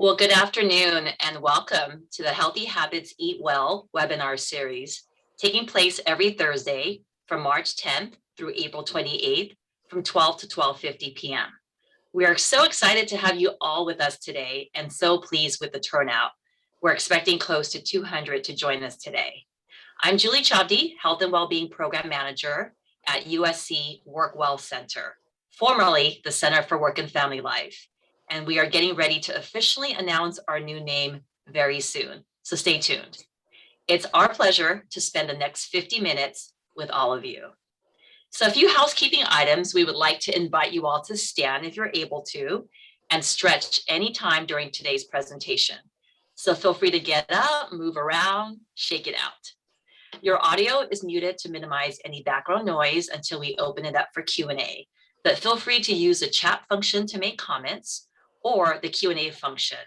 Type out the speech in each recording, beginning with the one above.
Well, good afternoon and welcome to the Healthy Habits Eat Well webinar series, taking place every Thursday from March 10th through April 28th from 12 to 12:50 p.m. We are so excited to have you all with us today and so pleased with the turnout. We're expecting close to 200 to join us today. I'm Julie Chavdi, Health and Wellbeing Program Manager at USC Work Well Center, formerly the Center for Work and Family Life. And we are getting ready to officially announce our new name very soon. So stay tuned. It's our pleasure to spend the next 50 minutes with all of you. So a few housekeeping items. We would like to invite you all to stand if you're able to and stretch anytime during today's presentation. So feel free to get up, move around, shake it out. Your audio is muted to minimize any background noise until we open it up for Q&A. But feel free to use the chat function to make comments or the Q&A function,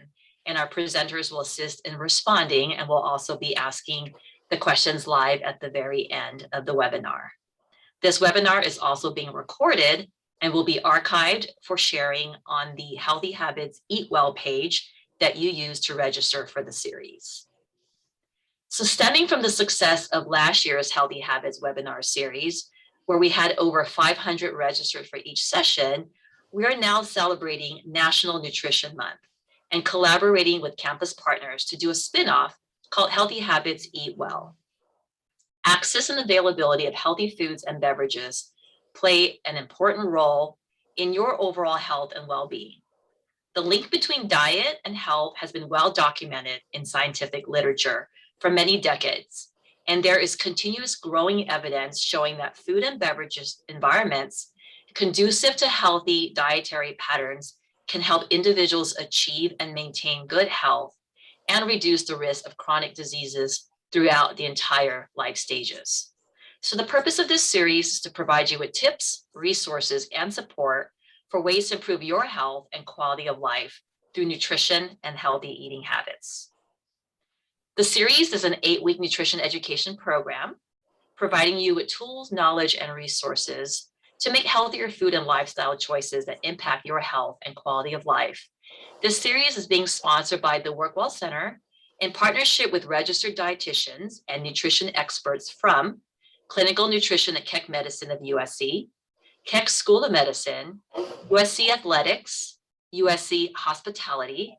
and our presenters will assist in responding and will also be asking the questions live at the very end of the webinar. This webinar is also being recorded and will be archived for sharing on the Healthy Habits Eat Well page that you use to register for the series. So stemming from the success of last year's Healthy Habits webinar series, where we had over 500 registered for each session, we are now celebrating National Nutrition Month and collaborating with campus partners to do a spinoff called Healthy Habits Eat Well. Access and availability of healthy foods and beverages play an important role in your overall health and well-being. The link between diet and health has been well documented in scientific literature for many decades, and there is continuous growing evidence showing that food and beverages environments conducive to healthy dietary patterns can help individuals achieve and maintain good health and reduce the risk of chronic diseases throughout the entire life stages. So the purpose of this series is to provide you with tips, resources, and support for ways to improve your health and quality of life through nutrition and healthy eating habits. The series is an 8-week nutrition education program, providing you with tools, knowledge, and resources to make healthier food and lifestyle choices that impact your health and quality of life. This series is being sponsored by the Work Well Center in partnership with registered dietitians and nutrition experts from Clinical Nutrition at Keck Medicine of USC, Keck School of Medicine, USC Athletics, USC Hospitality,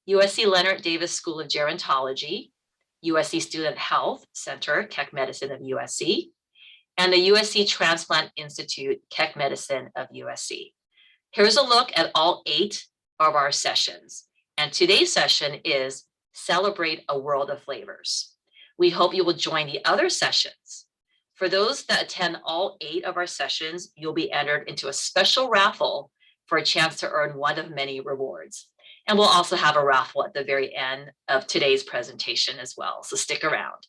USC Leonard Davis School of Gerontology, USC Student Health Center, Keck Medicine of USC, and the USC Transplant Institute, Keck Medicine of USC. Here's a look at all 8 of our sessions. And today's session is Celebrate a World of Flavors. We hope you will join the other sessions. For those that attend all 8 of our sessions, you'll be entered into a special raffle for a chance to earn one of many rewards. And we'll also have a raffle at the very end of today's presentation as well, so stick around.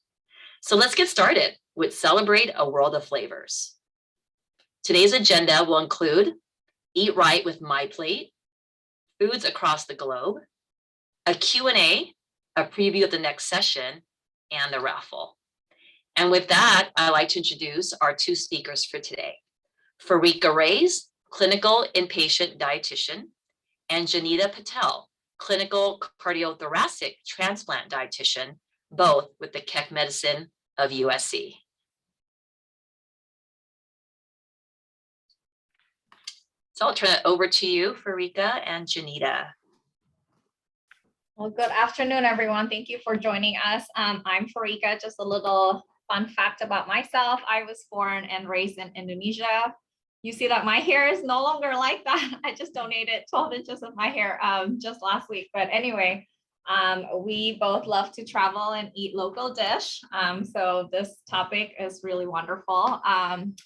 So let's get started with Celebrate a World of Flavors. Today's agenda will include Eat Right with MyPlate, Foods Across the Globe, a Q&A, a preview of the next session, and the raffle. And with that, I'd like to introduce our 2 speakers for today. Farika Reyes, Clinical Inpatient Dietitian, and Janita Patel, Clinical Cardiothoracic Transplant Dietitian, both with the Keck Medicine of USC. So I'll turn it over to you, Farika and Janita. Well, good afternoon, everyone. Thank you for joining us. I'm Farika. Just a little fun fact about myself. I was born and raised in Indonesia. You see that my hair is no longer like that. I just donated 12 inches of my hair just last week. But anyway, we both love to travel and eat local dish. So this topic is really wonderful.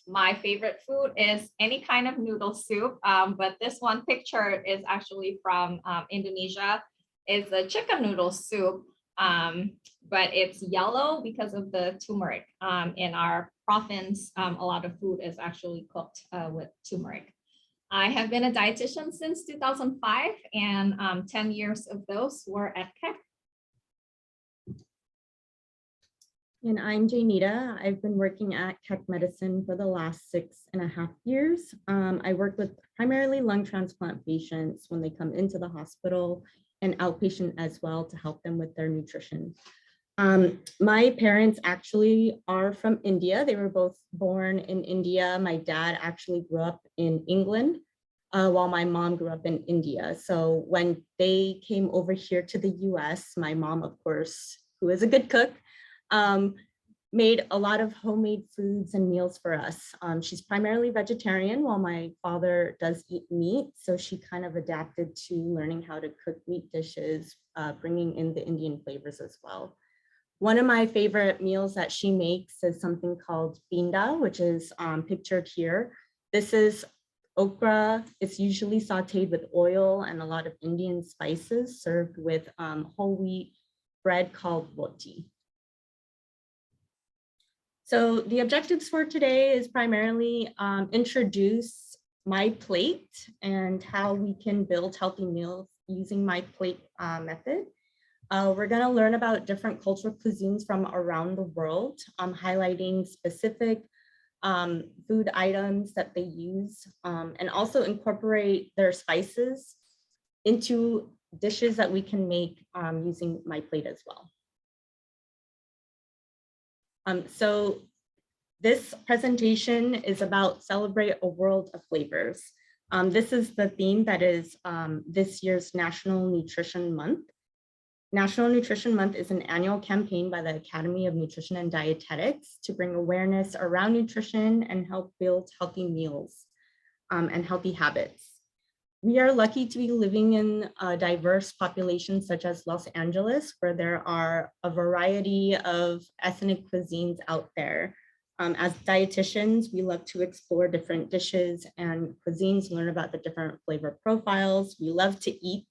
My favorite food is any kind of noodle soup, but this one picture is actually from Indonesia. It's a chicken noodle soup, but it's yellow because of the turmeric. In our province, a lot of food is actually cooked with turmeric. I have been a dietitian since 2005, and 10 years of those were at Keck. And I'm Janita. I've been working at Keck Medicine for the last 6.5 years. I work with primarily lung transplant patients when they come into the hospital and outpatient as well to help them with their nutrition. My parents actually are from India. They were both born in India. My dad actually grew up in England, while my mom grew up in India. So when they came over here to the US, my mom, of course, who is a good cook, made a lot of homemade foods and meals for us. She's primarily vegetarian, while my father does eat meat. So she kind of adapted to learning how to cook meat dishes, bringing in the Indian flavors as well. One of my favorite meals that she makes is something called binda, which is pictured here. This is okra. It's usually sauteed with oil and a lot of Indian spices, served with whole wheat bread called roti. So the objectives for today is primarily introduce MyPlate and how we can build healthy meals using MyPlate method. We're going to learn about different cultural cuisines from around the world, highlighting specific food items that they use, and also incorporate their spices into dishes that we can make using MyPlate as well. So this presentation is about Celebrate a World of Flavors. This is the theme that is this year's National Nutrition Month. National Nutrition Month is an annual campaign by the Academy of Nutrition and Dietetics to bring awareness around nutrition and help build healthy meals and healthy habits. We are lucky to be living in a diverse population such as Los Angeles, where there are a variety of ethnic cuisines out there. As dietitians, we love to explore different dishes and cuisines, learn about the different flavor profiles. We love to eat.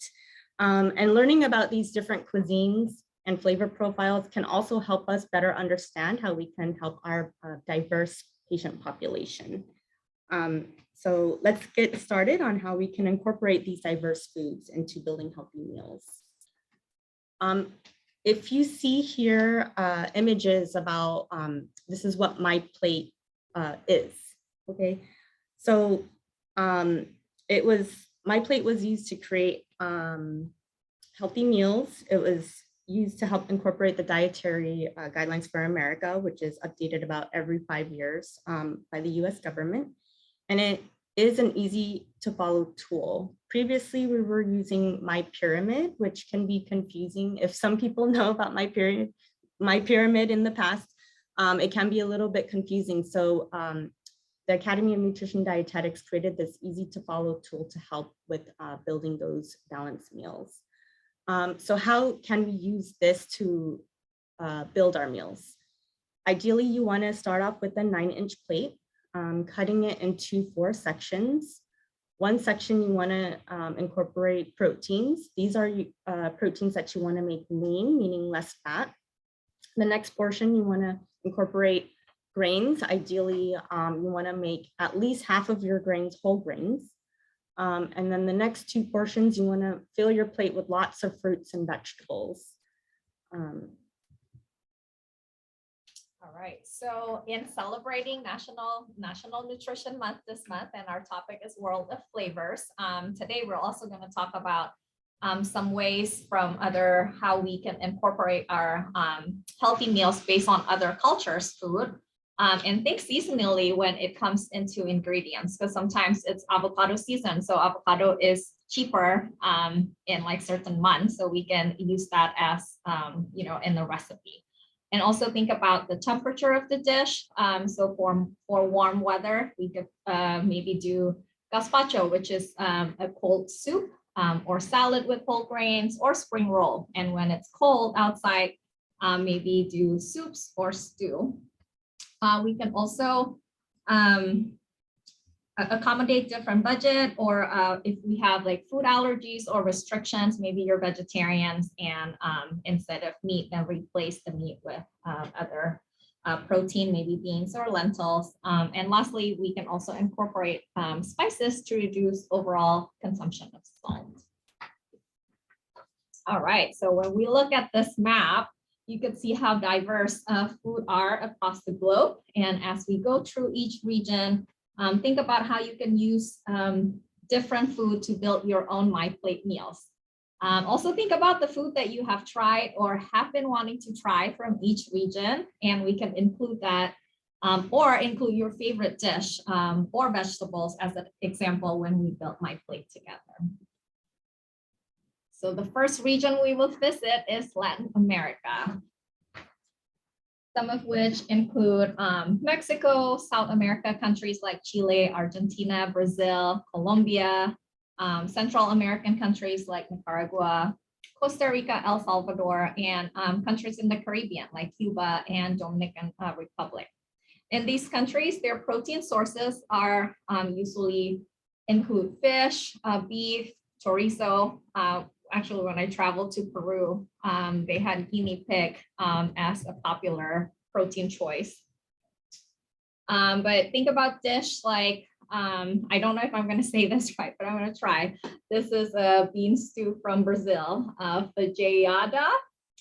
And learning about these different cuisines and flavor profiles can also help us better understand how we can help our diverse patient population. So let's get started on how we can incorporate these diverse foods into building healthy meals. If you see here images about, this is what MyPlate is, okay? So MyPlate was used to create healthy meals. It was used to help incorporate the dietary guidelines for America, which is updated about every 5 years by the US government. And it is an easy to follow tool. Previously, we were using MyPyramid, which can be confusing. If some people know about MyPyramid in the past, it can be a little bit confusing. So the Academy of Nutrition Dietetics created this easy to follow tool to help with building those balanced meals. So how can we use this to build our meals? Ideally, you want to start off with a 9-inch plate, cutting it into 4 sections. One section, you want to incorporate proteins. These are proteins that you want to make lean, meaning less fat. The next portion, you want to incorporate grains. Ideally, you want to make at least half of your grains whole grains. And then the next 2 portions, you want to fill your plate with lots of fruits and vegetables. All right, so in celebrating National Nutrition Month this month, and our topic is World of Flavors, today we're also going to talk about some ways from how we can incorporate our healthy meals based on other cultures' food, and think seasonally when it comes into ingredients, because sometimes it's avocado season, so avocado is cheaper in like certain months, so we can use that as in the recipe. And also think about the temperature of the dish. So for warm weather, we could maybe do gazpacho, which is a cold soup, or salad with whole grains, or spring roll. And when it's cold outside, maybe do soups or stew. We can also accommodate different budget, or if we have like food allergies or restrictions, maybe you're vegetarians, and instead of meat, then replace the meat with other protein, maybe beans or lentils. And lastly, we can also incorporate spices to reduce overall consumption of salt. All right, so when we look at this map, you can see how diverse food are across the globe. And as we go through each region, think about how you can use different food to build your own MyPlate meals. Also think about the food that you have tried or have been wanting to try from each region, and we can include that or include your favorite dish or vegetables as an example when we built MyPlate together. So the first region we will visit is Latin America, some of which include Mexico, South America countries like Chile, Argentina, Brazil, Colombia, Central American countries like Nicaragua, Costa Rica, El Salvador, and countries in the Caribbean like Cuba and Dominican Republic. In these countries, their protein sources are usually include fish, beef, chorizo. Actually, when I traveled to Peru, they had guinea pig as a popular protein choice. But think about dish like, I don't know if I'm going to say this right, but I'm going to try. This is a bean stew from Brazil, feijoada,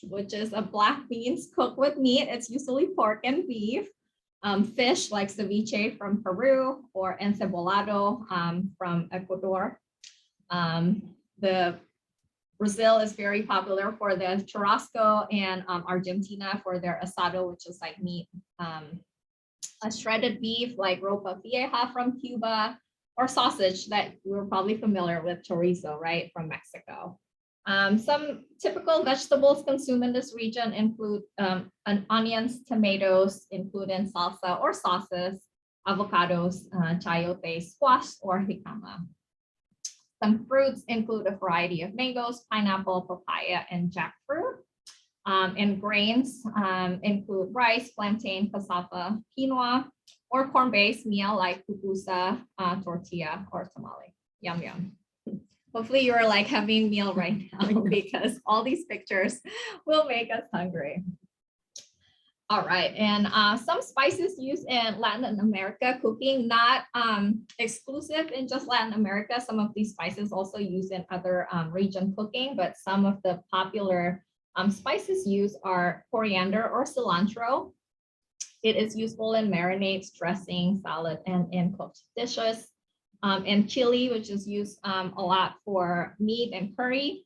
which is a black beans cooked with meat. It's usually pork and beef. Fish like ceviche from Peru or encebolado from Ecuador. Brazil is very popular for the churrasco, and Argentina for their asado, which is like meat. A shredded beef like ropa vieja from Cuba, or sausage that we're probably familiar with, chorizo, right, from Mexico. Some typical vegetables consumed in this region include onions, tomatoes, including salsa or sauces, avocados, chayote, squash, or jicama. Some fruits include a variety of mangoes, pineapple, papaya, and jackfruit. And grains include rice, plantain, cassava, quinoa, or corn-based meal like pupusa, tortilla, or tamale. Yum, yum. Hopefully you're like having meal right now because all these pictures will make us hungry. All right, and some spices used in Latin America cooking, not exclusive in just Latin America. Some of these spices also used in other region cooking, but some of the popular spices used are coriander or cilantro. It is useful in marinades, dressing, salad, and in cooked dishes. And chili, which is used a lot for meat and curry.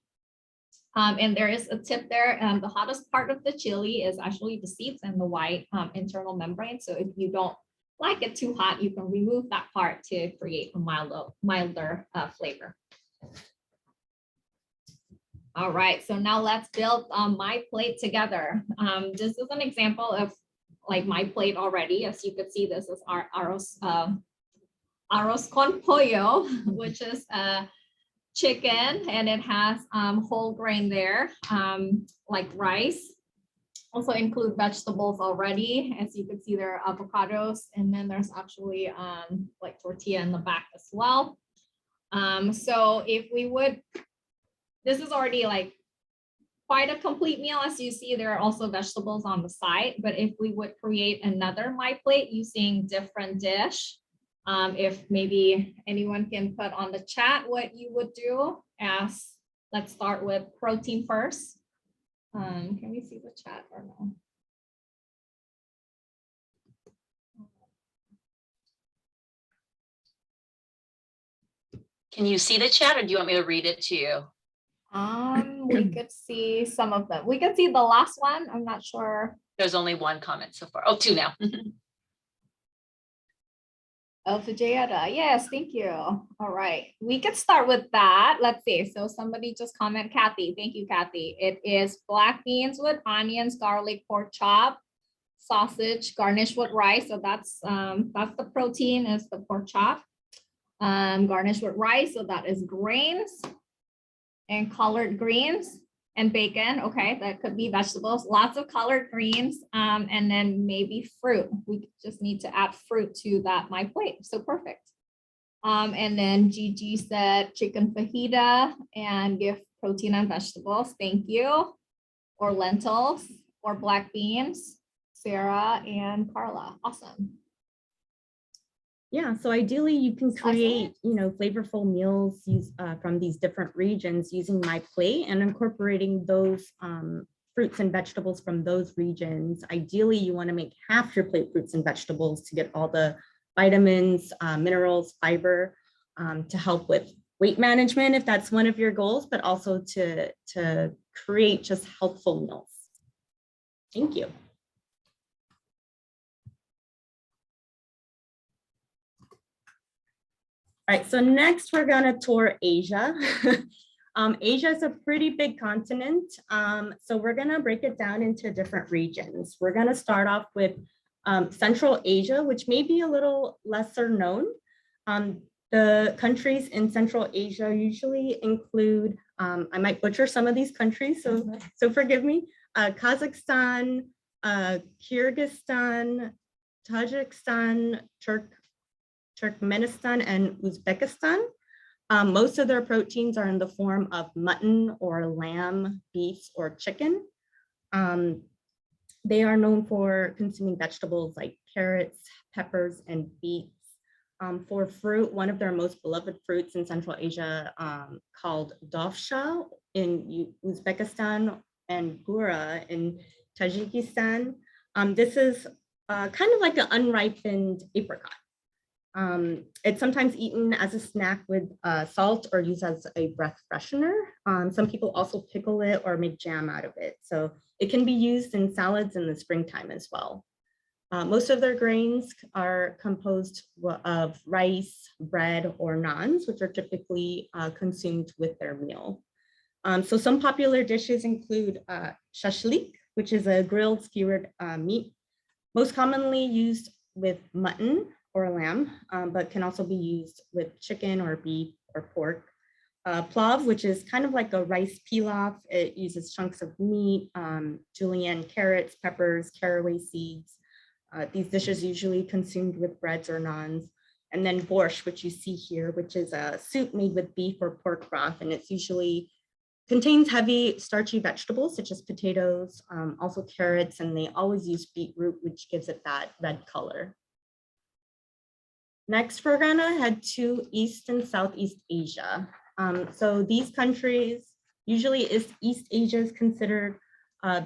And there is a tip there. The hottest part of the chili is actually the seeds and the white internal membrane. So if you don't like it too hot, you can remove that part to create a milder flavor. All right, so now let's build MyPlate together. This is an example of like MyPlate already. As you could see, this is our arroz con pollo, which is chicken, and it has whole grain there, like rice. Also include vegetables already. As you can see, there are avocados, and then there's actually like tortilla in the back as well. So if we would, this is already like quite a complete meal. As you see, there are also vegetables on the side, but if we would create another MyPlate using different dish, if maybe anyone can put on the chat what you would do, as let's start with protein first. Can we see the chat or no? Can you see the chat, or do you want me to read it to you? We could see some of them. We could see the last one. I'm not sure. There's only one comment so far. Oh, two now. Feijoada. Yes, thank you. All right, we could start with that. Let's see. So somebody just comment, Kathy. Thank you, Kathy. It is black beans with onions, garlic, pork chop, sausage, garnished with rice. So that's the protein, is the pork chop. Garnished with rice. So that is grains and collard greens and bacon. Okay, that could be vegetables. Lots of collard greens, and then maybe fruit. We just need to add fruit to that MyPlate. So perfect. And then Gigi said chicken fajita and give protein and vegetables. Thank you. Or lentils or black beans. Sarah and Carla. Awesome. Yeah, so ideally you can create, flavorful meals from these different regions using MyPlate and incorporating those fruits and vegetables from those regions. Ideally, you want to make half your plate fruits and vegetables to get all the vitamins, minerals, fiber to help with weight management if that's one of your goals, but also to create just healthful meals. Thank you. All right, so next we're gonna tour Asia. Asia is a pretty big continent, so we're gonna break it down into different regions. We're gonna start off with Central Asia, which may be a little lesser known. The countries in Central Asia usually include, I might butcher some of these countries, so forgive me, Kazakhstan, Kyrgyzstan, Tajikistan, Turkmenistan, and Uzbekistan. Most of their proteins are in the form of mutton or lamb, beef, or chicken. They are known for consuming vegetables like carrots, peppers, and beets. For fruit, one of their most beloved fruits in Central Asia called dovsha in Uzbekistan and gura in Tajikistan. This is kind of like an unripened apricot. It's sometimes eaten as a snack with salt or used as a breath freshener. Some people also pickle it or make jam out of it. So it can be used in salads in the springtime as well. Most of their grains are composed of rice, bread, or naans, which are typically consumed with their meal. So some popular dishes include shashlik, which is a grilled skewered meat, most commonly used with mutton or lamb, but can also be used with chicken or beef or pork. Plav, which is kind of like a rice pilaf. It uses chunks of meat, julienne carrots, peppers, caraway seeds. These dishes usually consumed with breads or naans. And then borscht, which you see here, which is a soup made with beef or pork broth, and it's usually contains heavy starchy vegetables such as potatoes, also carrots, and they always use beetroot, which gives it that red color. Next, we're gonna head to East and Southeast Asia. So these countries, usually East Asia is considered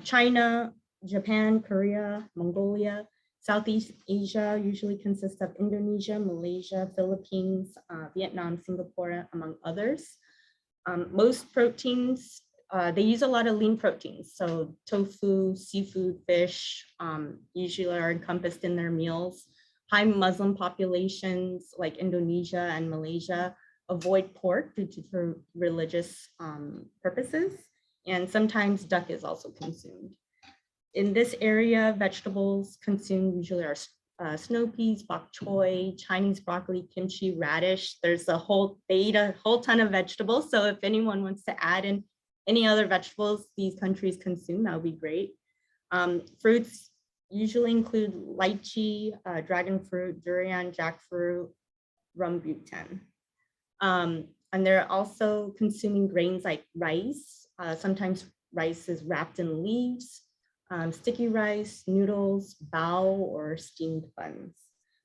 China, Japan, Korea, Mongolia. Southeast Asia usually consists of Indonesia, Malaysia, Philippines, Vietnam, Singapore, among others. Most proteins, they use a lot of lean proteins. So tofu, seafood, fish usually are encompassed in their meals. High Muslim populations like Indonesia and Malaysia avoid pork due to religious purposes. And sometimes duck is also consumed. In this area, vegetables consumed usually are snow peas, bok choy, Chinese broccoli, kimchi, radish. They eat a whole ton of vegetables. So if anyone wants to add in any other vegetables these countries consume, that would be great. Fruits usually include lychee, dragon fruit, durian, jackfruit, rambutan. And they're also consuming grains like rice. Sometimes rice is wrapped in leaves. Sticky rice, noodles, bao, or steamed buns.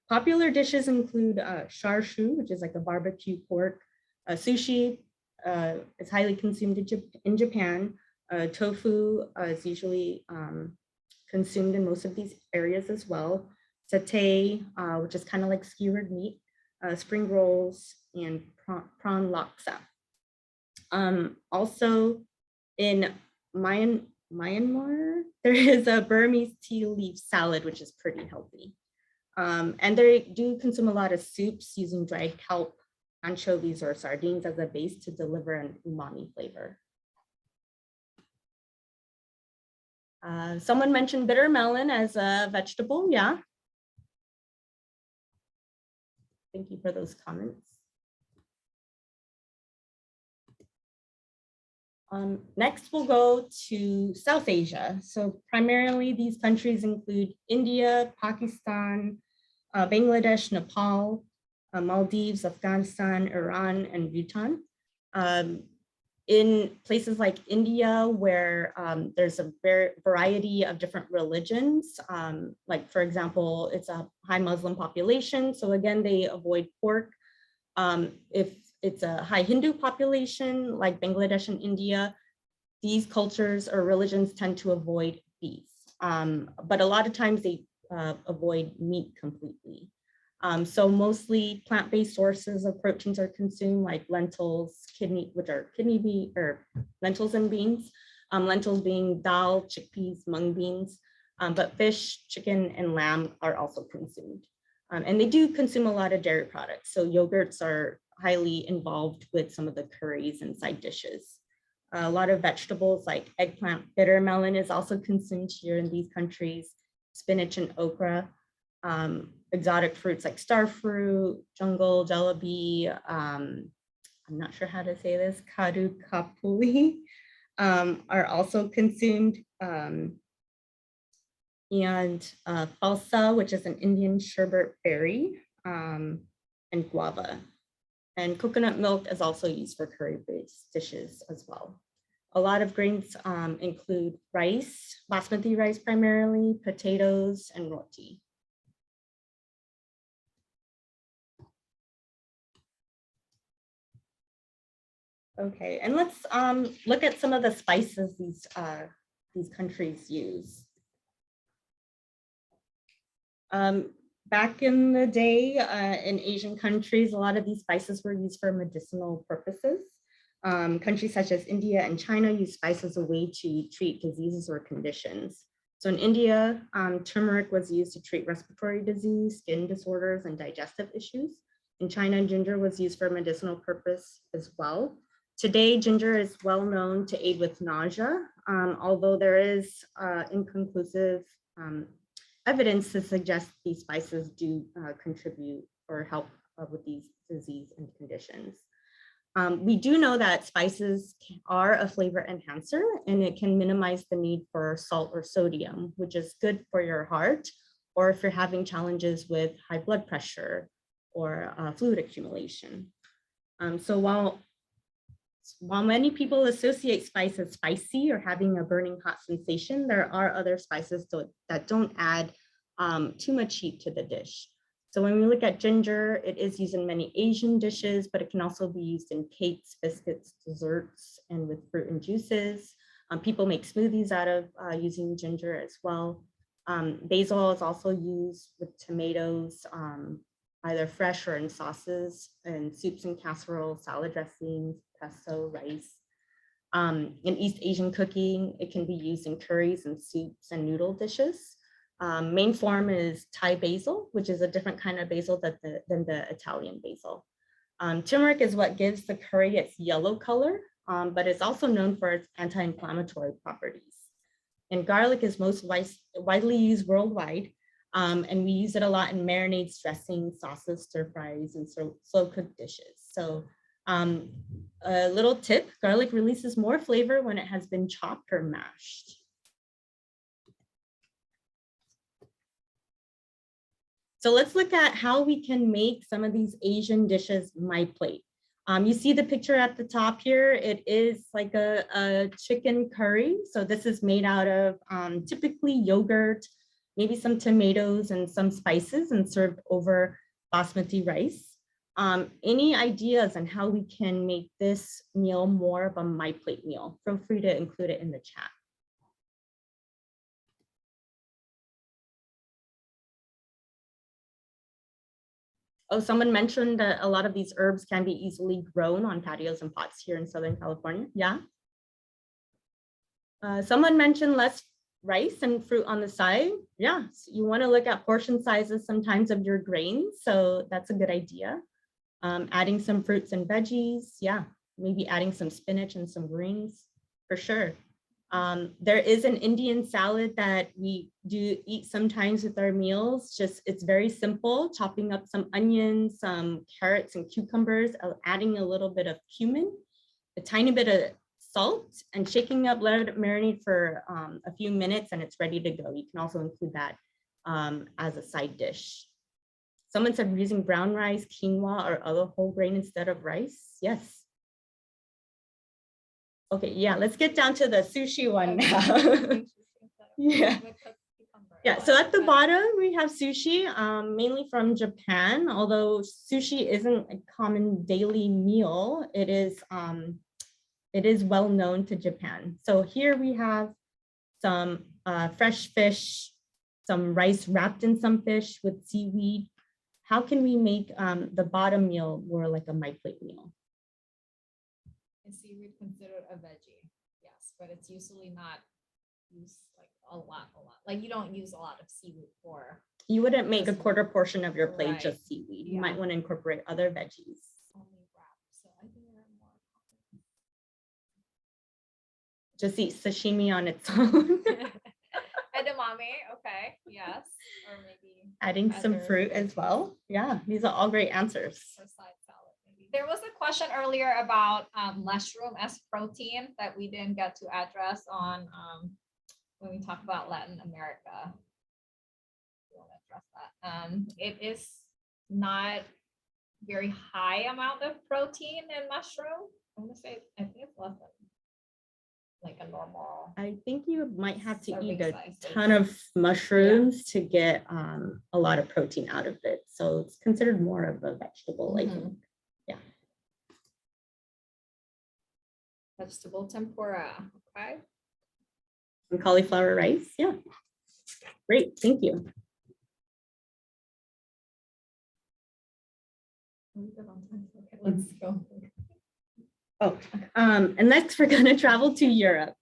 Popular dishes include sharshu, which is like a barbecue pork. Sushi is highly consumed in Japan. Tofu is usually consumed in most of these areas as well. Satay, which is kind of like skewered meat. Spring rolls, and prawn laksa. Also in Myanmar, there is a Burmese tea leaf salad, which is pretty healthy. And they do consume a lot of soups using dried kelp, anchovies, or sardines as a base to deliver an umami flavor. Someone mentioned bitter melon as a vegetable, yeah. Thank you for those comments. Next, we'll go to South Asia. So primarily these countries include India, Pakistan, Bangladesh, Nepal, Maldives, Afghanistan, Iran, and Bhutan. In places like India, where there's a variety of different religions, like for example, it's a high Muslim population. So again, they avoid pork. If it's a high Hindu population like Bangladesh and India, these cultures or religions tend to avoid beef. But a lot of times they avoid meat completely. So mostly plant-based sources of proteins are consumed, like lentils, which are kidney bean or lentils and beans. Lentils being dal, chickpeas, mung beans, but fish, chicken, and lamb are also consumed. And they do consume a lot of dairy products. So yogurts are highly involved with some of the curries and side dishes. A lot of vegetables like eggplant, bitter melon is also consumed here in these countries, spinach and okra. Exotic fruits like star fruit, jungle, jalebi, I'm not sure how to say this, kadu kapuli, are also consumed. And falsa, which is an Indian sherbet berry, and guava. And coconut milk is also used for curry-based dishes as well. A lot of grains include rice, basmati rice primarily, potatoes, and roti. Okay, and let's look at some of the spices these countries use. Back in the day, in Asian countries, a lot of these spices were used for medicinal purposes. Countries such as India and China use spice as a way to treat diseases or conditions. So in India, turmeric was used to treat respiratory disease, skin disorders, and digestive issues. In China, ginger was used for medicinal purpose as well. Today, ginger is well known to aid with nausea, although there is inconclusive evidence to suggest these spices do contribute or help with these disease and conditions. We do know that spices are a flavor enhancer, and it can minimize the need for salt or sodium, which is good for your heart, or if you're having challenges with high blood pressure or fluid accumulation. So while many people associate spice as spicy or having a burning hot sensation, there are other spices that don't add too much heat to the dish. So when we look at ginger, it is used in many Asian dishes, but it can also be used in cakes, biscuits, desserts, and with fruit and juices. People make smoothies out of using ginger as well. Basil is also used with tomatoes, either fresh or in sauces, and soups and casseroles, salad dressings, pesto, rice. In East Asian cooking, it can be used in curries and soups and noodle dishes. Main form is Thai basil, which is a different kind of basil than the Italian basil. Turmeric is what gives the curry its yellow color, but it's also known for its anti-inflammatory properties. And garlic is most widely used worldwide, and we use it a lot in marinades, dressings, sauces, stir fries, and slow cooked dishes. So a little tip, garlic releases more flavor when it has been chopped or mashed. So let's look at how we can make some of these Asian dishes MyPlate. You see the picture at the top here. It is like a chicken curry. So this is made out of typically yogurt, maybe some tomatoes and some spices, and served over basmati rice. Any ideas on how we can make this meal more of a MyPlate meal? Feel free to include it in the chat. Oh, someone mentioned that a lot of these herbs can be easily grown on patios and pots here in Southern California. Yeah. Someone mentioned less rice and fruit on the side. Yeah, so you want to look at portion sizes sometimes of your grains. So that's a good idea. Adding some fruits and veggies. Yeah, maybe adding some spinach and some greens for sure. There is an Indian salad that we do eat sometimes with our meals. Just it's very simple, chopping up some onions, some carrots and cucumbers, adding a little bit of cumin, a tiny bit of salt, and shaking up, let it marinate for a few minutes, and it's ready to go. You can also include that as a side dish. Someone said using brown rice, quinoa, or other whole grain instead of rice. Yes. Okay, yeah, let's get down to the sushi one now. Yeah. Yeah, so at the bottom, we have sushi, mainly from Japan, although sushi isn't a common daily meal. It is well known to Japan. So here we have some fresh fish, some rice wrapped in some fish with seaweed, how can we make the bottom meal more like a MyPlate meal? Is seaweed considered a veggie? Yes, but it's usually not used like a lot. Like you don't use a lot of seaweed for. You wouldn't make a quarter portion of your plate Right. just seaweed. You Yeah. might want to incorporate other veggies. Only wrap, so I think they're more. Just eat sashimi on its own. Edamame, okay, yes, or maybe Adding some other fruit as veggies. well. Yeah, these are all great answers. Or side salad, maybe. There was a question earlier about mushroom as protein that we didn't get to address on when we talk about Latin America. We want to address that. It is not very high amount of protein in mushroom. I'm gonna say I think it's less than like a normal. I think you might have to eat Serving a size. ton of mushrooms to get a lot of protein out of it. So it's considered more of a vegetable, I think. Vegetable tempura, okay. And cauliflower rice, yeah. Great, thank you. Okay, let's go. Oh, and next we're going to travel to Europe.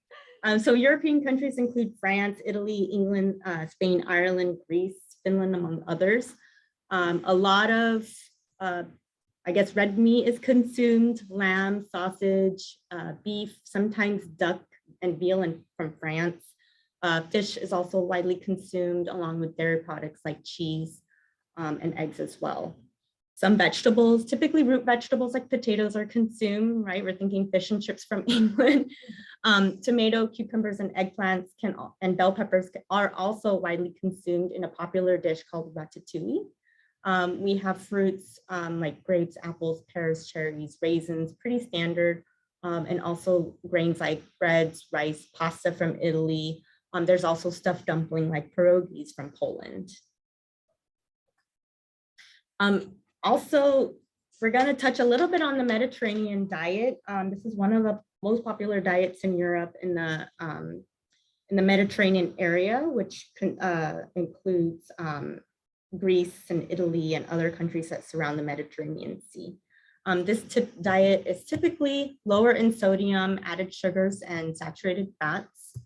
So European countries include France, Italy, England, Spain, Ireland, Greece, Finland, among others. A lot of, I guess, red meat is consumed, lamb, sausage, beef, sometimes duck and veal from France. Fish is also widely consumed along with dairy products like cheese and eggs as well. Some vegetables, typically root vegetables like potatoes, are consumed, right? We're thinking fish and chips from England. Tomato, cucumbers, and eggplants and bell peppers are also widely consumed in a popular dish called ratatouille. We have fruits like grapes, apples, pears, cherries, raisins, pretty standard, and also grains like breads, rice, pasta from Italy. There's also stuffed dumpling like pierogies from Poland. Also, we're going to touch a little bit on the Mediterranean diet. This is one of the most popular diets in Europe in the Mediterranean area, which includes Greece and Italy and other countries that surround the Mediterranean Sea. This diet is typically lower in sodium, added sugars, and saturated fats.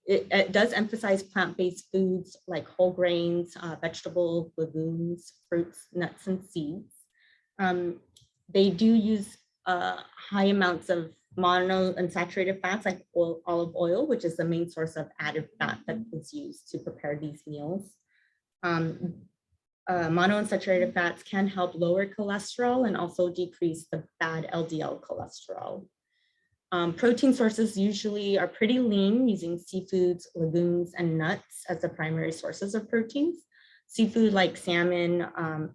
It does emphasize plant-based foods like whole grains, vegetables, legumes, fruits, nuts, and seeds. They do use high amounts of monounsaturated fats like olive oil, which is the main source of added fat that is used to prepare these meals. Monounsaturated fats can help lower cholesterol and also decrease the bad LDL cholesterol. Protein sources usually are pretty lean, using seafoods, legumes, and nuts as the primary sources of proteins. Seafood like salmon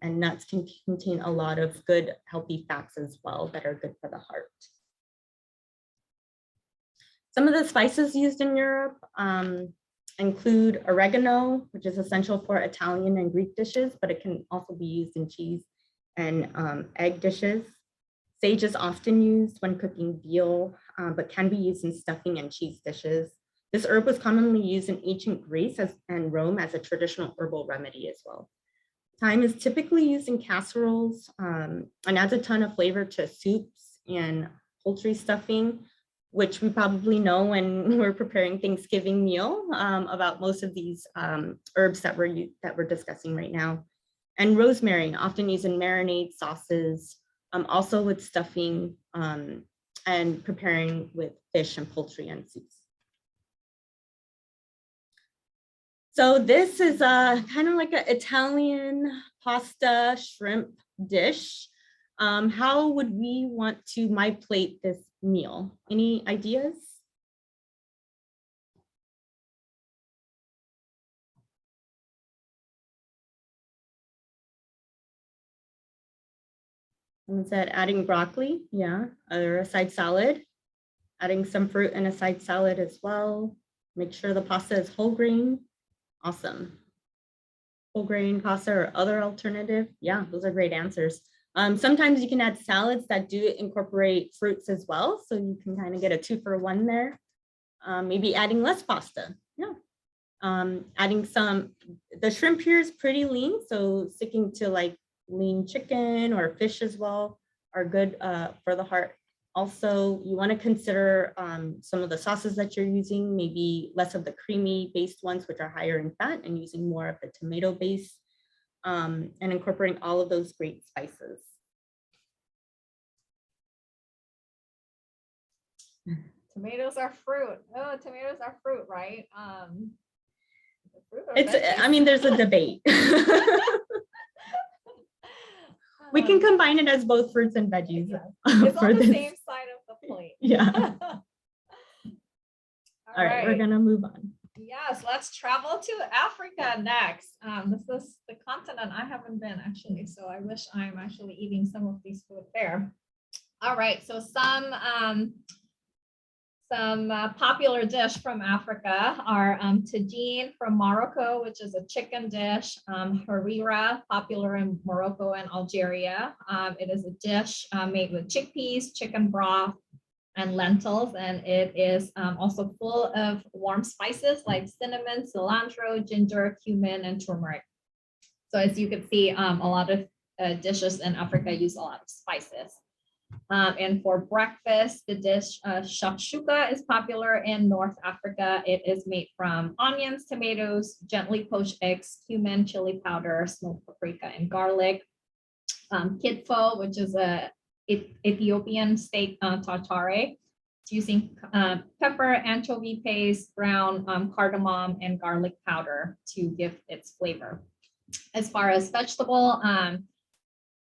and nuts can contain a lot of good, healthy fats as well that are good for the heart. Some of the spices used in Europe include oregano, which is essential for Italian and Greek dishes, but it can also be used in cheese and egg dishes. Sage is often used when cooking veal, but can be used in stuffing and cheese dishes. This herb was commonly used in ancient Greece and Rome as a traditional herbal remedy as well. Thyme is typically used in casseroles and adds a ton of flavor to soups and poultry stuffing, which we probably know when we're preparing Thanksgiving meal about most of these herbs that we're discussing right now. And rosemary, often used in marinades, sauces, also with stuffing and preparing with fish and poultry and soups. So this is kind of like an Italian pasta shrimp dish. How would we want to MyPlate this meal? Any ideas? Someone said adding broccoli, yeah, or a side salad. Adding some fruit and a side salad as well. Make sure the pasta is whole grain. Awesome. Whole grain pasta or other alternative. Yeah, those are great answers. Sometimes you can add salads that do incorporate fruits as well. So you can kind of get a 2-for-1 there. Maybe adding less pasta. Yeah. Adding the shrimp here is pretty lean, so sticking to like lean chicken or fish as well are good for the heart. Also, you want to consider some of the sauces that you're using, maybe less of the creamy based ones, which are higher in fat, and using more of the tomato base, and incorporating all of those great spices. Tomatoes are fruit. Oh, tomatoes are fruit, right? Fruit or It's, veggies? I mean, there's a debate. We can combine it as both fruits and veggies. Yeah. It's for on the this. same side of the plate. Yeah. All All right, we're gonna move on. Yes, let's travel to Africa next. This is the continent I haven't been actually, so I wish I'm actually eating some of these food there. All right, so some popular dish from Africa are tagine from Morocco, which is a chicken dish. Harira, popular in Morocco and Algeria. It is a dish made with chickpeas, chicken broth, and lentils, and it is also full of warm spices like cinnamon, cilantro, ginger, cumin, and turmeric. So as you can see, a lot of dishes in Africa use a lot of spices. And for breakfast, the dish shakshuka is popular in North Africa. It is made from onions, tomatoes, gently poached eggs, cumin, chili powder, smoked paprika, and garlic. Kitfo, which is a Ethiopian steak tartare. It's using pepper, anchovy paste, brown cardamom, and garlic powder to give its flavor. As far as vegetable,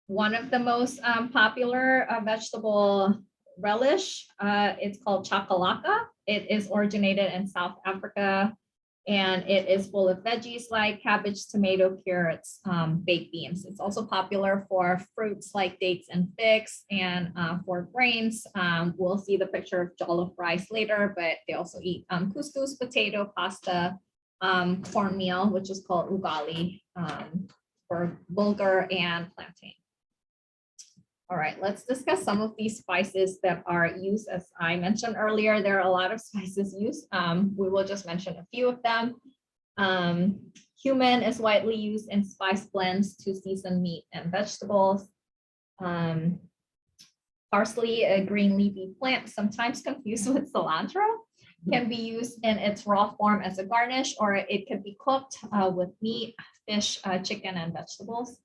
one of the most popular vegetable relish, it's called chakalaka. It is originated in South Africa, and it is full of veggies like cabbage, tomato, carrots, baked beans. It's also popular for fruits like dates and figs, and for grains, we'll see the picture of jollof rice later, but they also eat couscous, potato, pasta, cornmeal, which is called ugali, for bulgur and plantain. All right, let's discuss some of these spices that are used. As I mentioned earlier, there are a lot of spices used. We will just mention a few of them. Cumin is widely used in spice blends to season meat and vegetables. Parsley, a green leafy plant, sometimes confused with cilantro, can be used in its raw form as a garnish, or it can be cooked with meat, fish, chicken, and vegetables.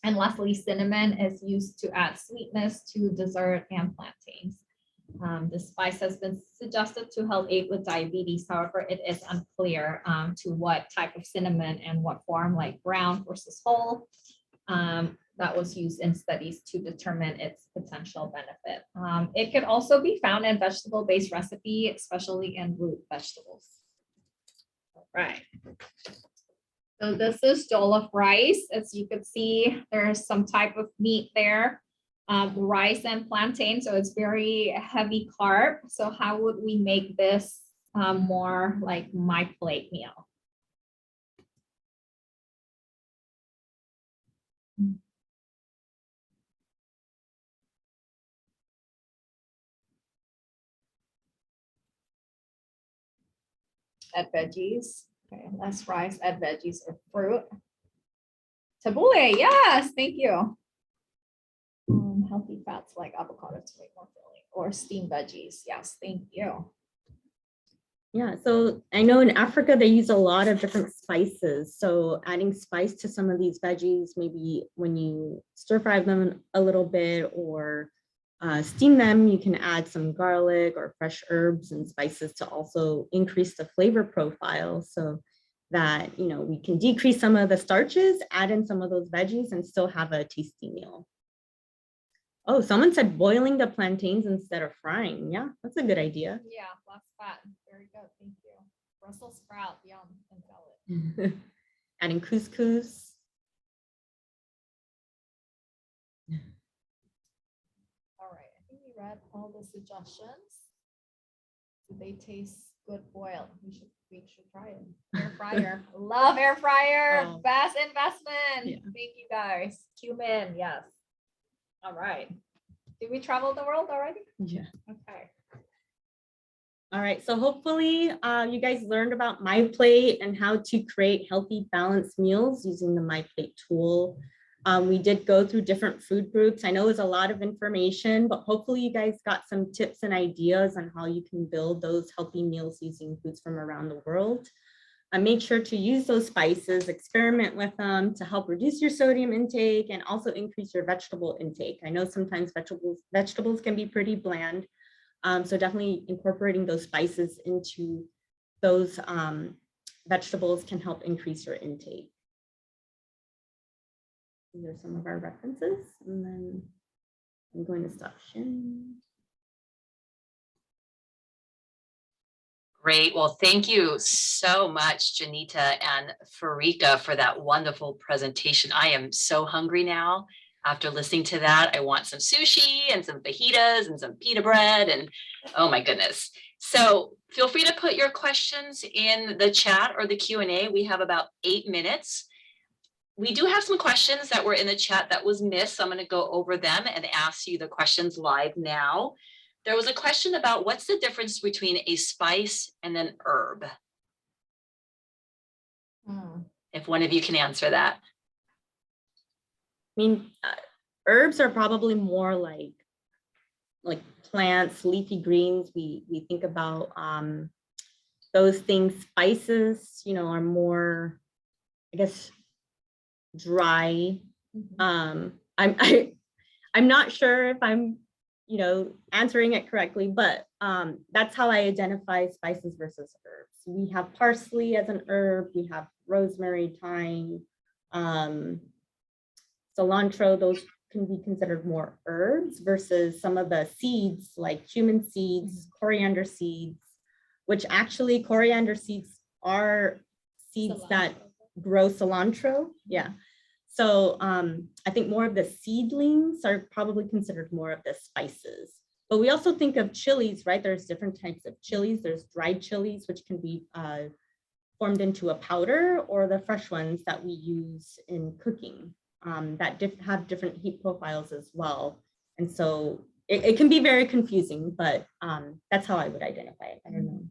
And lastly, cinnamon is used to add sweetness to dessert and plantains. The spice has been suggested to help aid with diabetes. However, it is unclear to what type of cinnamon and what form, like brown versus whole, that was used in studies to determine its potential benefit. It could also be found in vegetable-based recipe, especially in root vegetables. All right. So this is jollof rice. As you can see, there's some type of meat there, rice and plantain. So it's very heavy carb. So how would we make this more like MyPlate meal? Add veggies. Okay, less rice, add veggies or fruit. Tabbouleh, yes, thank you. Healthy fats like avocado to make more filling, or steamed veggies. Yes, thank you. Yeah, so I know in Africa they use a lot of different spices. So adding spice to some of these veggies, maybe when you stir fry them a little bit or steam them, you can add some garlic or fresh herbs and spices to also increase the flavor profile, so that, you know, we can decrease some of the starches, add in some of those veggies, and still have a tasty meal. Oh, someone said boiling the plantains instead of frying. Yeah, that's a good idea. Yeah, less fat. Very good. Thank you. Brussels sprout, yum, and salad. Adding couscous. All right, I think we read all the suggestions. Do they taste good boiled? We should try it. Air fryer. Love air fryer. Oh. Best investment. Yeah. Thank you guys. Cumin, yes. All right. Did we travel the world already? Yeah. Okay. All right, so hopefully you guys learned about MyPlate and how to create healthy, balanced meals using the MyPlate tool. We did go through different food groups. I know it was a lot of information, but hopefully you guys got some tips and ideas on how you can build those healthy meals using foods from around the world. Make sure to use those spices, experiment with them to help reduce your sodium intake and also increase your vegetable intake. I know sometimes vegetables can be pretty bland. So definitely incorporating those spices into those vegetables can help increase your intake. These are some of our references, and then I'm going to stop sharing. Great. Well, thank you so much, Janita and Farika, for that wonderful presentation. I am so hungry now. After listening to that, I want some sushi and some fajitas and some pita bread and oh my goodness. So feel free to put your questions in the chat or the Q&A. We have about 8 minutes. We do have some questions that were in the chat that was missed. So I'm going to go over them and ask you the questions live now. There was a question about what's the difference between a spice and an herb? If one of you can answer that. I mean, herbs are probably more like plants, leafy greens. We think about those things. Spices, you know, are more, I guess, dry. I'm not sure if I'm, you know, answering it correctly, but that's how I identify spices versus herbs. We have parsley as an herb. We have rosemary, thyme, cilantro. Those can be considered more herbs versus some of the seeds like cumin seeds, coriander seeds, which actually coriander seeds are seeds that grow cilantro. Yeah. So I think more of the seedlings are probably considered more of the spices. But we also think of chilies, right? There's different types of chilies. There's dried chilies, which can be formed into a powder, or the fresh ones that we use in cooking that have different heat profiles as well. And so it can be very confusing, but that's how I would identify it. I don't know.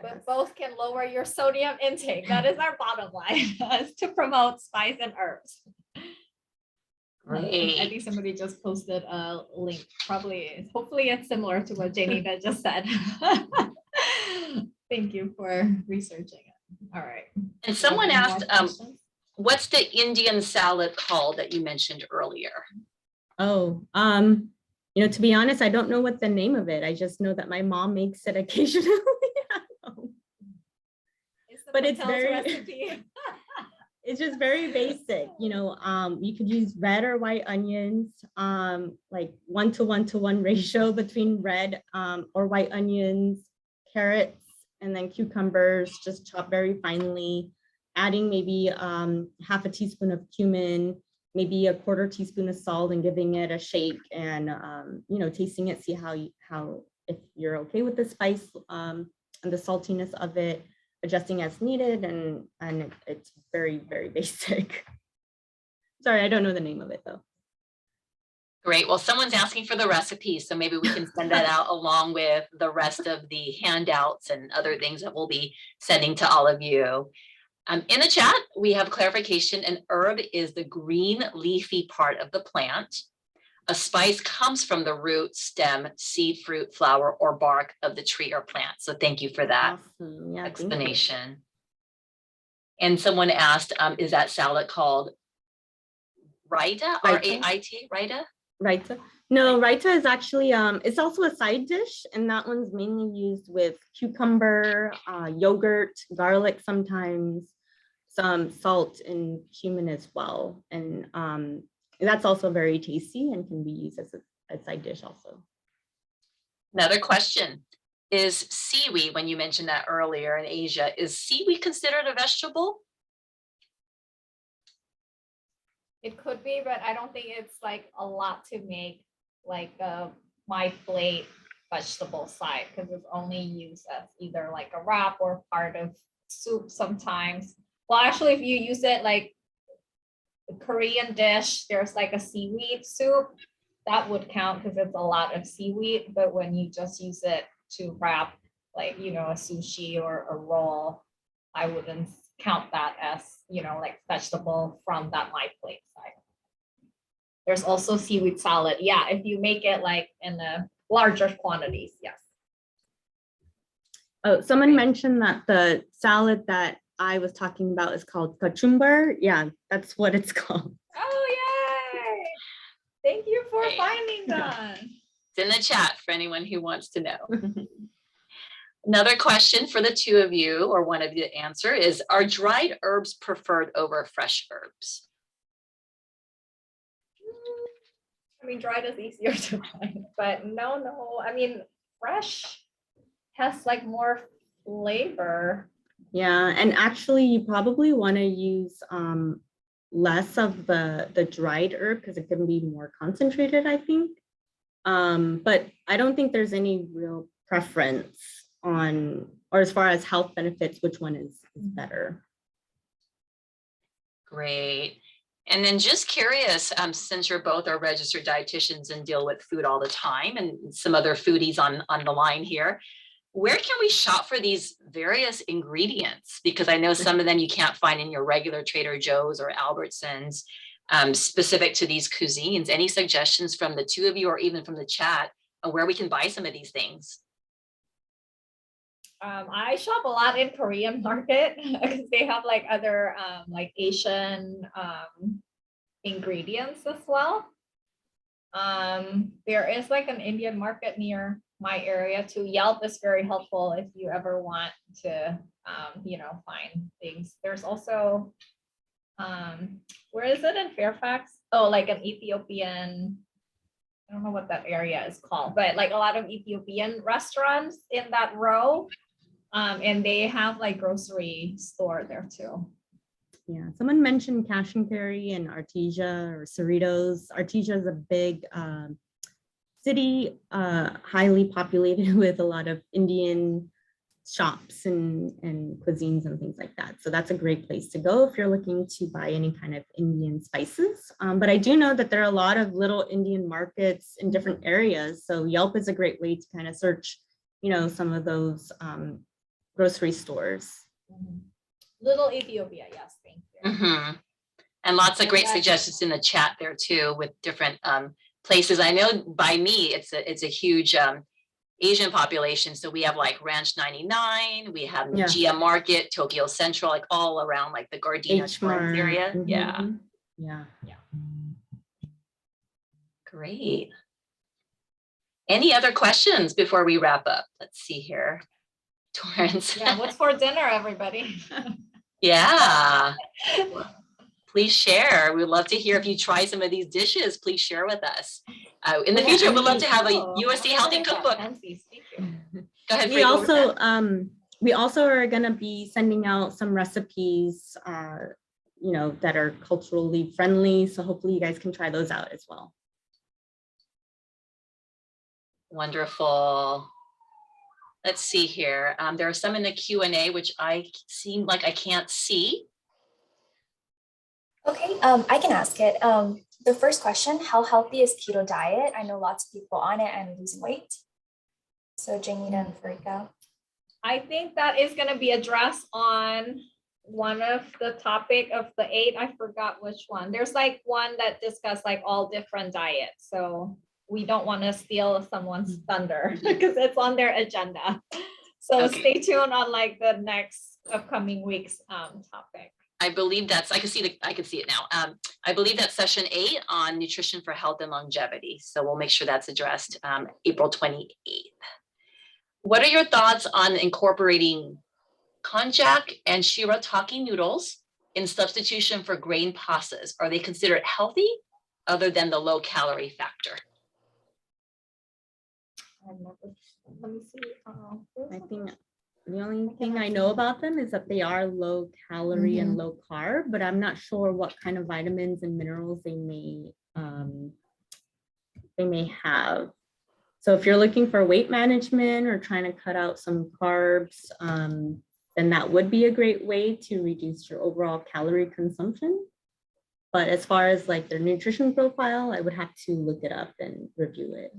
But both can lower your sodium intake. That is our bottom line, is to promote spice and herbs. Great. I think somebody just posted a link. Probably, hopefully it's similar to what Janita just said. Thank you for researching it. All right. And someone asked, what's the Indian salad called that you mentioned earlier? Oh, you know, to be honest, I don't know what the name of it. I just know that my mom makes it occasionally. But it's very, it's just very basic. You know, you could use red or white onions, like 1:1:1 ratio between red or white onions, carrots, and then cucumbers, just chopped very finely, adding maybe half a teaspoon of cumin, maybe a 1/4 teaspoon of salt, and giving it a shake and, you know, tasting it, see how if you're okay with the spice and the saltiness of it, adjusting as needed, and it's very, very basic. Sorry, I don't know the name of it though. Great. Well, someone's asking for the recipe, so maybe we can send that out along with the rest of the handouts and other things that we'll be sending to all of you. In the chat, we have clarification. An herb is the green leafy part of the plant. A spice comes from the root, stem, seed, fruit, flower, or bark of the tree or plant. So thank you for that Awesome. Yeah, explanation. And someone asked, is that salad called raita, R-A-I-T, raita? Raita. No, raita is actually, it's also a side dish, and that one's mainly used with cucumber, yogurt, garlic sometimes, some salt and cumin as well. And that's also very tasty and can be used as a side dish also. Another question. Is seaweed, when you mentioned that earlier in Asia, is seaweed considered a vegetable? It could be, but I don't think it's like a lot to make like MyPlate vegetable side, because it's only used as either like a wrap or part of soup sometimes. Well, actually, if you use it like a Korean dish, there's like a seaweed soup, that would count because it's a lot of seaweed. But when you just use it to wrap like, you know, a sushi or a roll, I wouldn't count that as, you know, like vegetable from that MyPlate side. There's also seaweed salad. Yeah, if you make it like in a larger quantities, yes. Oh, someone mentioned that the salad that I was talking about is called kachumber. Yeah, that's what it's called. Oh, yay. Thank you for Great. finding that. It's in the chat for anyone who wants to know. Another question for the two of you, or one of you to answer, is, are dried herbs preferred over fresh herbs? I mean, dried is easier to find, but no. I mean, fresh has like more flavor. Yeah, and actually you probably want to use less of the dried herb because it can be more concentrated, I think. But I don't think there's any real preference on, or as far as health benefits, which one is better. Great. And then just curious, since you're both are registered dietitians and deal with food all the time, and some other foodies on the line here, where can we shop for these various ingredients? Because I know some of them you can't find in your regular Trader Joe's or Albertsons, specific to these cuisines. Any suggestions from the two of you, or even from the chat, on where we can buy some of these things? I shop a lot in Korean market because they have like other like Asian ingredients as well. There is like an Indian market near my area too. Yelp is very helpful if you ever want to you know, find things. There's also where is it in Fairfax? Oh, like an Ethiopian, I don't know what that area is called, but like a lot of Ethiopian restaurants in that row. And they have like grocery store there too. Yeah, someone mentioned cash and carry and Artesia or Cerritos. Artesia is a big city, highly populated with a lot of Indian shops and cuisines and things like that. So that's a great place to go if you're looking to buy any kind of Indian spices. But I do know that there are a lot of little Indian markets in different areas. So Yelp is a great way to kind of search, you know, some of those grocery stores. Little Ethiopia, yes, thank you. Mm-hmm. And lots of great suggestions in the chat there too, with different places. I know by me, it's a huge Asian population. So we have like Ranch 99, we have Gia Market, Tokyo Central, like all around like the Gardena Springs area. Mm-hmm. Yeah. Yeah. Great. Any other questions before we wrap up? Let's see here. Torrance. Yeah, what's for dinner, everybody? Yeah. Please share. We'd love to hear if you try some of these dishes. Please share with us. In the future, we'd love to have a USD Healthy Cookbook. Go ahead. We also are going to be sending out some recipes, you know, that are culturally friendly. So hopefully you guys can try those out as well. Wonderful. Let's see here. There are some in the Q&A, which I seem like I can't see. Okay, I can ask it. The first question, how healthy is keto diet? I know lots of people on it and losing weight. So Janita and Farika. I think that is going to be addressed on one of the topic of the 8. I forgot which one. There's like one that discussed like all different diets. So we don't want to steal someone's thunder because it's on their agenda. So stay tuned on like the next upcoming week's topic. I believe that's, I can see it now. I believe that's session 8 on nutrition for health and longevity. So we'll make sure that's addressed April 28th. What are your thoughts on incorporating konjac and shirataki noodles in substitution for grain pastas? Are they considered healthy other than the low calorie factor? Let me see. I think the only thing I know about them is that they are low calorie and low carb, but I'm not sure what kind of vitamins and minerals they may have. So if you're looking for weight management or trying to cut out some carbs, then that would be a great way to reduce your overall calorie consumption. But as far as like their nutrition profile, I would have to look it up and review it.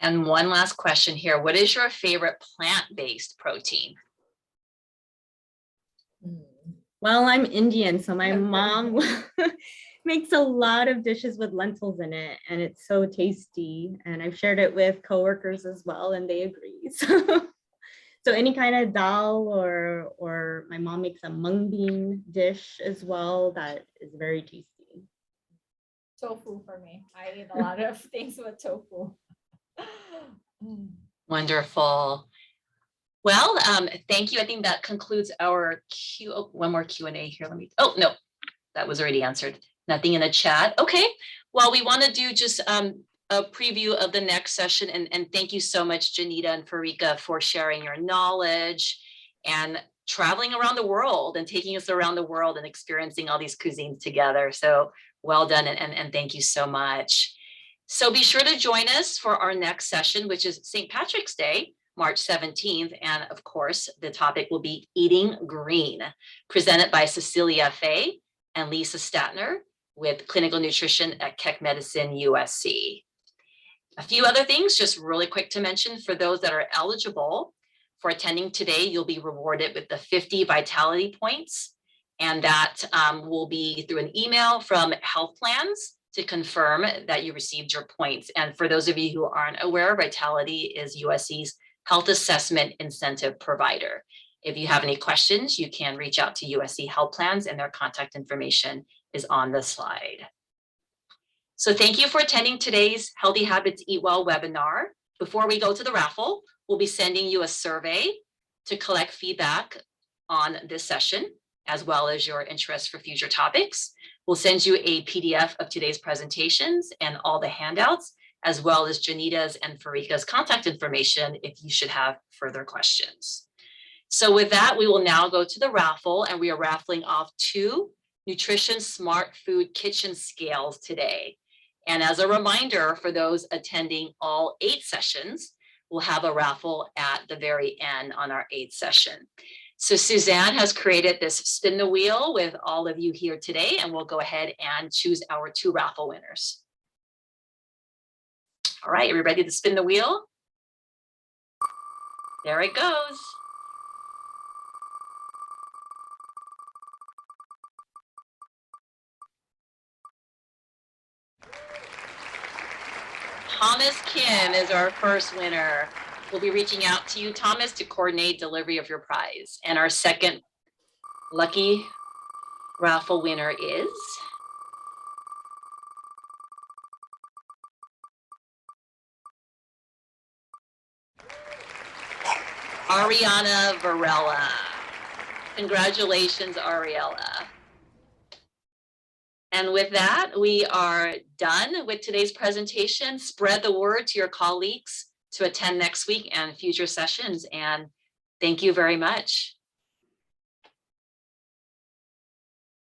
And one last question here. What is your favorite plant-based protein? Well, I'm Indian, so my Okay. mom makes a lot of dishes with lentils in it, and it's so tasty. And I've shared it with coworkers as well, and they agree. So any kind of dal, or my mom makes a mung bean dish as well that is very tasty. Tofu for me. I eat a lot of things with tofu. Wonderful. Well, thank you. I think that concludes our one more Q&A here. Oh, no, that was already answered. Nothing in the chat. Okay. Well, we want to do just a preview of the next session. And thank you so much, Janita and Farika, for sharing your knowledge and traveling around the world and taking us around the world and experiencing all these cuisines together. So well done. And thank you so much. So be sure to join us for our next session, which is St. Patrick's Day, March 17th. And of course, the topic will be Eating Green, presented by Cecilia Fay and Lisa Statner with Clinical Nutrition at Keck Medicine, USC. A few other things, just really quick to mention, for those that are eligible for attending today, you'll be rewarded with the 50 Vitality Points. And that will be through an email from Health Plans to confirm that you received your points. And for those of you who aren't aware, Vitality is USC's health assessment incentive provider. If you have any questions, you can reach out to USC Health Plans, and their contact information is on the slide. So thank you for attending today's Healthy Habits Eat Well webinar. Before we go to the raffle, we'll be sending you a survey to collect feedback on this session, as well as your interest for future topics. We'll send you a PDF of today's presentations and all the handouts, as well as Janita's and Farika's contact information if you should have further questions. So with that, we will now go to the raffle, and we are raffling off 2 Nutrition Smart Food Kitchen Scales today. And as a reminder, for those attending all 8 sessions, we'll have a raffle at the very end on our 8th session. So Suzanne has created this spin the wheel with all of you here today, and we'll go ahead and choose our 2 raffle winners. All right, are we ready to spin the wheel? There it goes. Thomas Kim is our first winner. We'll be reaching out to you, Thomas, to coordinate delivery of your prize. And our second lucky raffle winner is Ariana Varela. Congratulations, Ariella. And with that, we are done with today's presentation. Spread the word to your colleagues to attend next week and future sessions. And thank you very much.